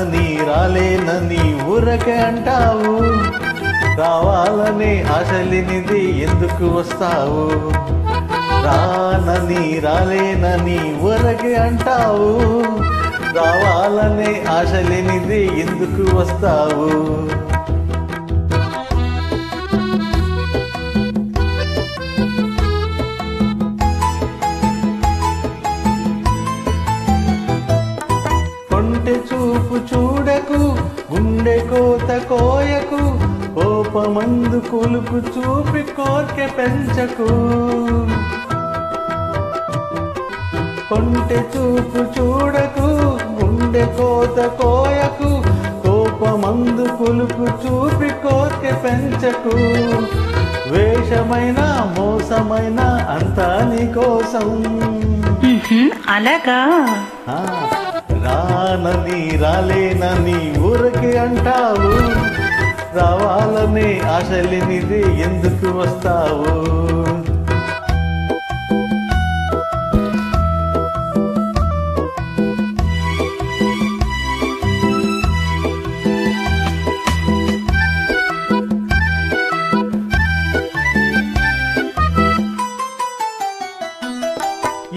రానని రాలేనని ఊరకే అంటావు, రావాలనే ఆశలినిది ఎందుకు వస్తావు? రానని రాలేనని ఊరకే అంటావు, రావాలనే ఆశలినిది ఎందుకు వస్తావు? కొంటె చూపు చూడకు, గుండె కోత కోయకు, కోపమందు కులుపు చూపి కోర్కె పెంచకు. కొంటె చూపు చూడకు, గుండె కోత కోయకు, కోపమందు కులుపు చూపి కోర్కె పెంచకు. వేషమైన మోసమైన అంతా నీ కోసం. అలాగా? రానని రాలేనని ఊరకే అంటావు, రావాలనే ఆశలినిది ఎందుకు వస్తావు?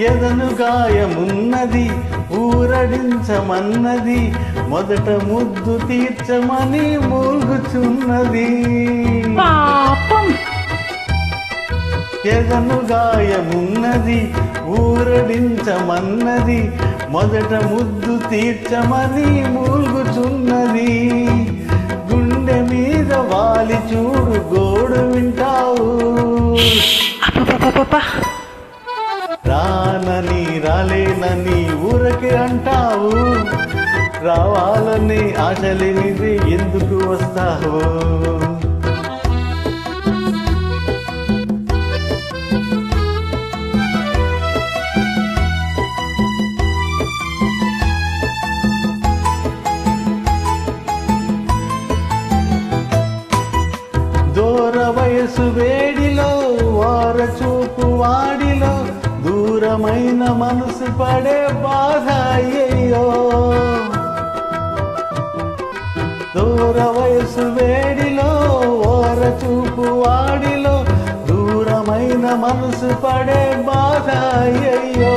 ఎదను గాయమున్నది ఊరడించమన్నది, మొదట ముద్దు తీర్చమని మూల్గుచున్నది. ఎదను గాయమున్నది ఊరడించమన్నది, మొదట ముద్దు తీర్చమని మూల్గుచున్నది. గుండె మీద వాలి చూడు గోడు వింటావు. రానని రాలేనని ఊరకే అంటావు, రావాలని ఆశలినిది ఎందుకు వస్తావు? దూర వయసు వేడిలో వార చూపు వాడిలో, దూరమైన మనసు పడే బాధ అయ్యో. దూర వయసు వేడిలో ఓర చూపు వాడిలో, దూరమైన మనసు పడే బాధ అయ్యో.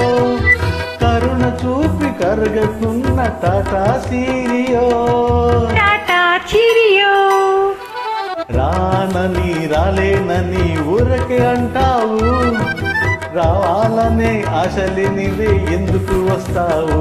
కరుణ చూపి కరగకున్న టాటా సీరియో. రానని రాలేనని ఊరకే అంటావు, రావాలనే ఆశలినిది ఎందుకు వస్తావు?